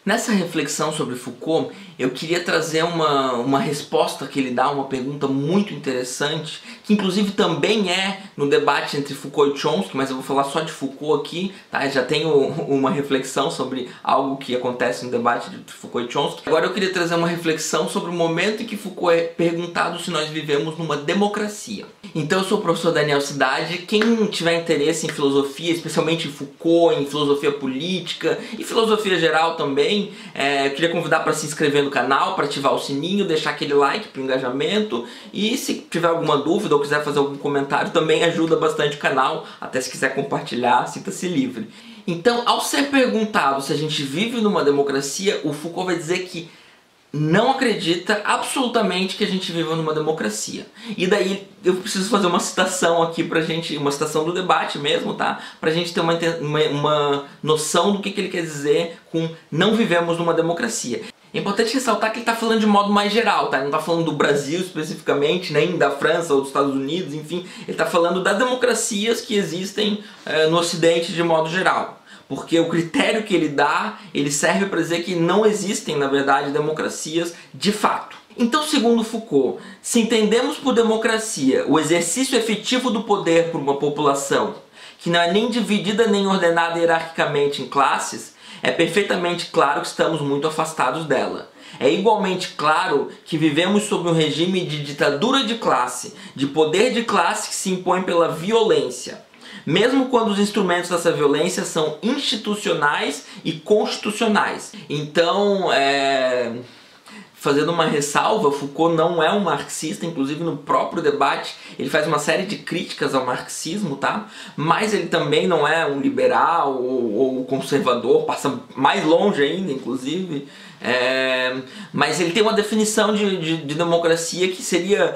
Nessa reflexão sobre Foucault, eu queria trazer uma resposta que ele dá a uma pergunta muito interessante, que inclusive também é no debate entre Foucault e Chomsky, mas eu vou falar só de Foucault aqui, tá? Eu já tenho uma reflexão sobre algo que acontece no debate entre Foucault e Chomsky. Agora eu queria trazer uma reflexão sobre o momento em que Foucault é perguntado se nós vivemos numa democracia. Então eu sou o professor Daniel Cidade. Quem tiver interesse em filosofia, especialmente em Foucault, em filosofia política e filosofia geral também, eu queria convidar para se inscrever no canal, para ativar o sininho, deixar aquele like para o engajamento, e se tiver alguma dúvida ou quiser fazer algum comentário também ajuda bastante o canal, até se quiser compartilhar, sinta-se livre. Então, ao ser perguntado se a gente vive numa democracia, o Foucault vai dizer que não acredita absolutamente que a gente viva numa democracia. E daí eu preciso fazer uma citação aqui pra gente, uma citação do debate mesmo, tá? Pra gente ter uma noção do que ele quer dizer com não vivemos numa democracia. É importante ressaltar que ele está falando de modo mais geral, tá? Ele não está falando do Brasil especificamente, nem da França ou dos Estados Unidos, enfim. Ele está falando das democracias que existem no Ocidente de modo geral. Porque o critério que ele dá, ele serve para dizer que não existem, na verdade, democracias de fato. Então, segundo Foucault, se entendemos por democracia o exercício efetivo do poder por uma população que não é nem dividida nem ordenada hierarquicamente em classes, é perfeitamente claro que estamos muito afastados dela. É igualmente claro que vivemos sob um regime de ditadura de classe, de poder de classe que se impõe pela violência, mesmo quando os instrumentos dessa violência são institucionais e constitucionais. Então, fazendo uma ressalva, Foucault não é um marxista, inclusive no próprio debate ele faz uma série de críticas ao marxismo, tá? Mas ele também não é um liberal ou conservador, passa mais longe ainda, inclusive. Mas ele tem uma definição de democracia que seria,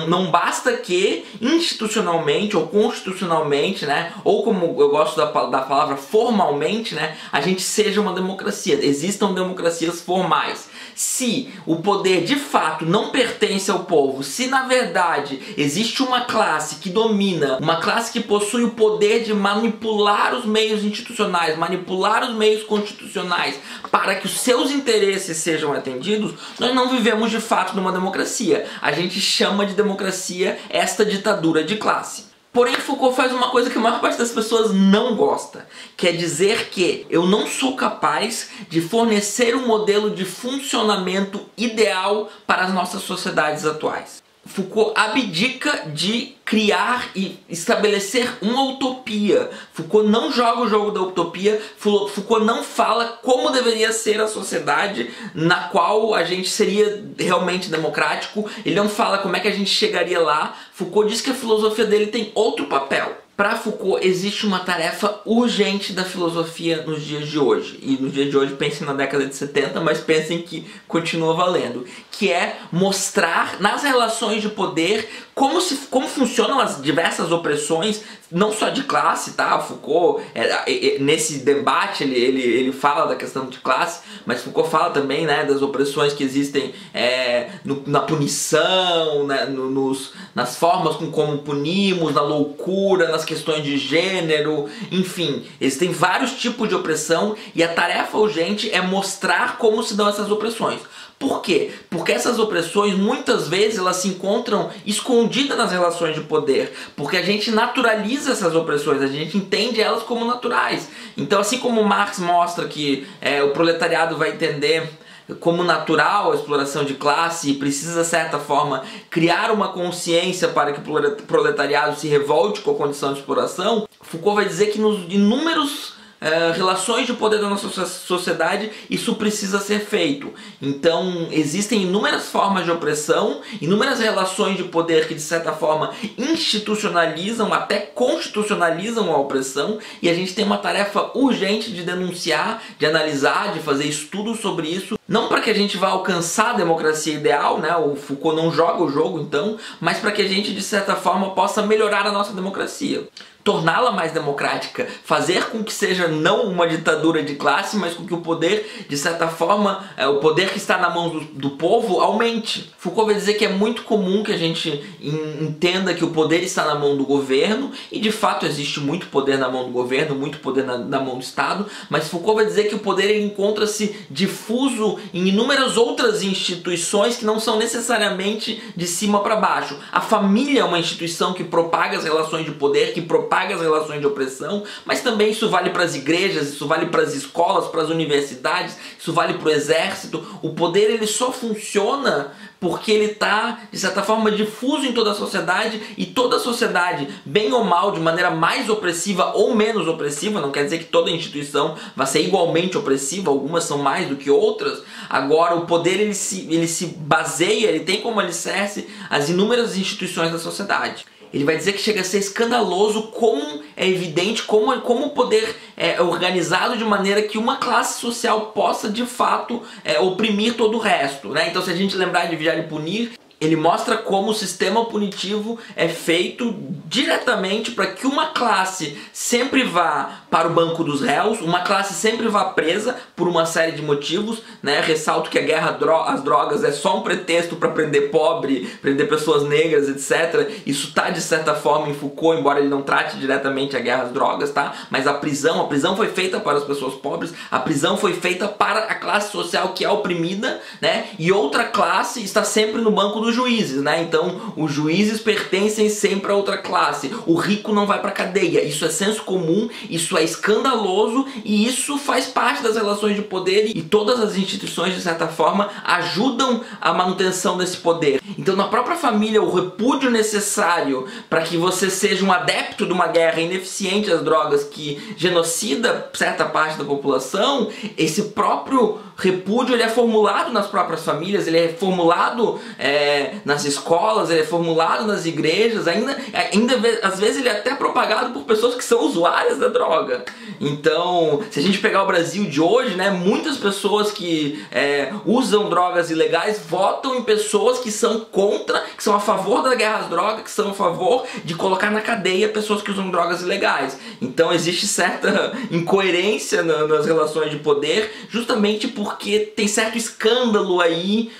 não basta que institucionalmente ou constitucionalmente, né, ou como eu gosto da palavra formalmente, né, a gente seja uma democracia, existam democracias formais. Se o poder de fato não pertence ao povo, se na verdade existe uma classe que domina, uma classe que possui o poder de manipular os meios institucionais, manipular os meios constitucionais para que os seus interesses sejam atendidos, nós não vivemos de fato numa democracia. A gente chama de democracia esta ditadura de classe. Porém, Foucault faz uma coisa que a maior parte das pessoas não gosta, que é dizer que eu não sou capaz de fornecer um modelo de funcionamento ideal para as nossas sociedades atuais. Foucault abdica de criar e estabelecer uma utopia. Foucault não joga o jogo da utopia, Foucault não fala como deveria ser a sociedade na qual a gente seria realmente democrático, ele não fala como é que a gente chegaria lá. Foucault diz que a filosofia dele tem outro papel. Para Foucault existe uma tarefa urgente da filosofia nos dias de hoje. E nos dias de hoje pensem na década de 70, mas pensem que continua valendo. Que é mostrar nas relações de poder como funcionam as diversas opressões, não só de classe, tá? Foucault, nesse debate, ele fala da questão de classe, mas Foucault fala também, né, das opressões que existem na punição, né, nas formas como punimos, na loucura, nas questões de gênero, enfim, existem vários tipos de opressão e a tarefa urgente é mostrar como se dão essas opressões. Por quê? Porque essas opressões muitas vezes elas se encontram escondidas nas relações de poder, porque a gente naturaliza essas opressões, a gente entende elas como naturais. Então, assim como Marx mostra que o proletariado vai entender como natural a exploração de classe e precisa, de certa forma, criar uma consciência para que o proletariado se revolte com a condição de exploração, Foucault vai dizer que nos inúmeros relações de poder da nossa sociedade isso precisa ser feito. Então existem inúmeras formas de opressão, inúmeras relações de poder que de certa forma institucionalizam, até constitucionalizam a opressão, e a gente tem uma tarefa urgente de denunciar, de analisar, de fazer estudos sobre isso Não para que a gente vá alcançar a democracia ideal, né? O Foucault não joga o jogo, então, mas para que a gente, de certa forma, possa melhorar a nossa democracia. Torná-la mais democrática, fazer com que seja não uma ditadura de classe, mas com que o poder, de certa forma, o poder que está na mão do povo aumente. Foucault vai dizer que é muito comum que a gente entenda que o poder está na mão do governo, e de fato existe muito poder na mão do governo, muito poder na mão do Estado, mas Foucault vai dizer que o poder encontra-se difuso em inúmeras outras instituições que não são necessariamente de cima para baixo. A família é uma instituição que propaga as relações de poder, que propaga as relações de opressão, mas também isso vale para as igrejas, isso vale para as escolas, para as universidades, isso vale para o exército. O poder ele só funciona porque ele está, de certa forma, difuso em toda a sociedade, e toda a sociedade, bem ou mal, de maneira mais opressiva ou menos opressiva, não quer dizer que toda instituição vai ser igualmente opressiva, algumas são mais do que outras. Agora, o poder ele se baseia, ele tem como alicerce as inúmeras instituições da sociedade. Ele vai dizer que chega a ser escandaloso como é evidente, como o poder é organizado de maneira que uma classe social possa, de fato, oprimir todo o resto, né? Então, se a gente lembrar de Vigiar e Punir, ele mostra como o sistema punitivo é feito diretamente para que uma classe sempre vá para o banco dos réus, uma classe sempre vá presa por uma série de motivos, né? Ressalto que a guerra às drogas é só um pretexto para prender pobre, prender pessoas negras, etc. Isso está, de certa forma, em Foucault, embora ele não trate diretamente a guerra às drogas, tá? Mas a prisão foi feita para as pessoas pobres, a prisão foi feita para a classe social que é oprimida, né? E outra classe está sempre no banco dos juízes, né? Então, os juízes pertencem sempre a outra classe. O rico não vai para cadeia. Isso é senso comum, isso é escandaloso, e isso faz parte das relações de poder, e todas as instituições, de certa forma, ajudam a manutenção desse poder. Então, na própria família, o repúdio necessário para que você seja um adepto de uma guerra ineficiente às drogas que genocida certa parte da população, esse próprio repúdio ele é formulado nas próprias famílias, ele é formulado nas escolas, ele é formulado nas igrejas, ainda às vezes ele é até propagado por pessoas que são usuárias da droga. Então, se a gente pegar o Brasil de hoje, né, muitas pessoas que usam drogas ilegais votam em pessoas que são contra, que são a favor da guerra às drogas, que são a favor de colocar na cadeia pessoas que usam drogas ilegais. Então existe certa incoerência nas relações de poder, justamente porque tem certo escândalo aí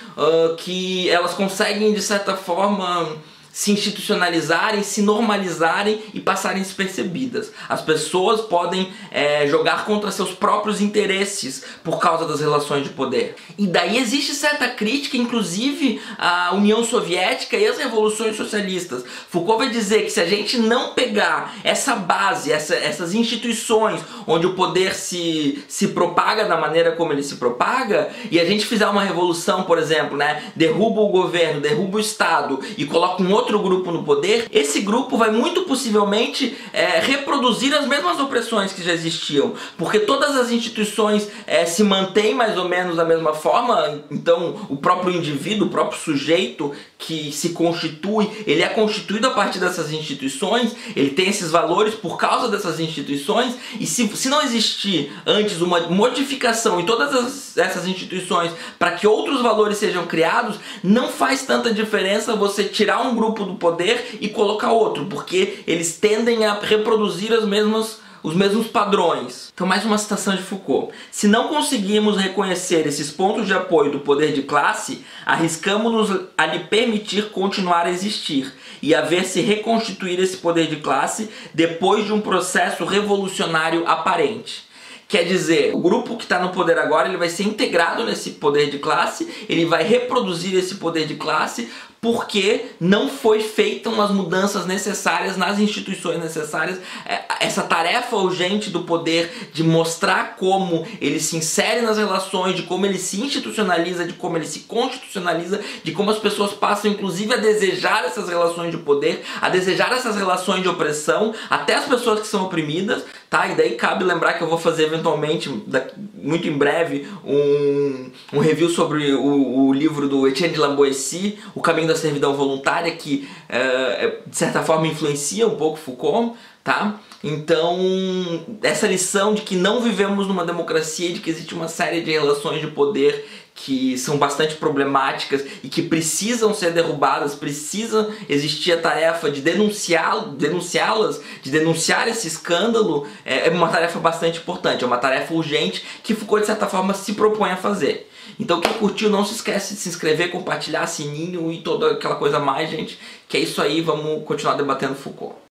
que elas conseguem, de certa forma, se institucionalizarem, se normalizarem e passarem despercebidas. As pessoas podem jogar contra seus próprios interesses por causa das relações de poder. E daí existe certa crítica, inclusive, à União Soviética e às revoluções socialistas. Foucault vai dizer que se a gente não pegar essa base, essas instituições onde o poder se propaga da maneira como ele se propaga, e a gente fizer uma revolução, por exemplo, né, derruba o governo, derruba o Estado e coloca um outro grupo no poder, esse grupo vai muito possivelmente reproduzir as mesmas opressões que já existiam, porque todas as instituições se mantêm mais ou menos da mesma forma. Então o próprio indivíduo, o próprio sujeito que se constitui, ele é constituído a partir dessas instituições, ele tem esses valores por causa dessas instituições, e se não existir antes uma modificação em todas essas instituições para que outros valores sejam criados, não faz tanta diferença você tirar um grupo do poder e colocar outro, porque eles tendem a reproduzir os mesmos padrões. Então, mais uma citação de Foucault. Se não conseguirmos reconhecer esses pontos de apoio do poder de classe, arriscamos-nos a lhe permitir continuar a existir e a ver se reconstituir esse poder de classe depois de um processo revolucionário aparente. Quer dizer, o grupo que está no poder agora, ele vai ser integrado nesse poder de classe, ele vai reproduzir esse poder de classe, porque não foi feitas as mudanças necessárias nas instituições necessárias, essa tarefa urgente do poder de mostrar como ele se insere nas relações, de como ele se institucionaliza, de como ele se constitucionaliza, de como as pessoas passam inclusive a desejar essas relações de poder, a desejar essas relações de opressão, até as pessoas que são oprimidas, tá? E daí cabe lembrar que eu vou fazer eventualmente, muito em breve, um review sobre o livro do Etienne de La Boétie, O Caminho da Servidão Voluntária, que de certa forma influencia um pouco Foucault, tá? Então, essa lição de que não vivemos numa democracia, de que existe uma série de relações de poder que são bastante problemáticas e que precisam ser derrubadas, precisa existir a tarefa de denunciá-las, de denunciar esse escândalo, é uma tarefa bastante importante, é uma tarefa urgente que Foucault, de certa forma, se propõe a fazer. Então quem curtiu, não se esquece de se inscrever, compartilhar, sininho e toda aquela coisa mais, gente, que é isso aí, vamos continuar debatendo Foucault.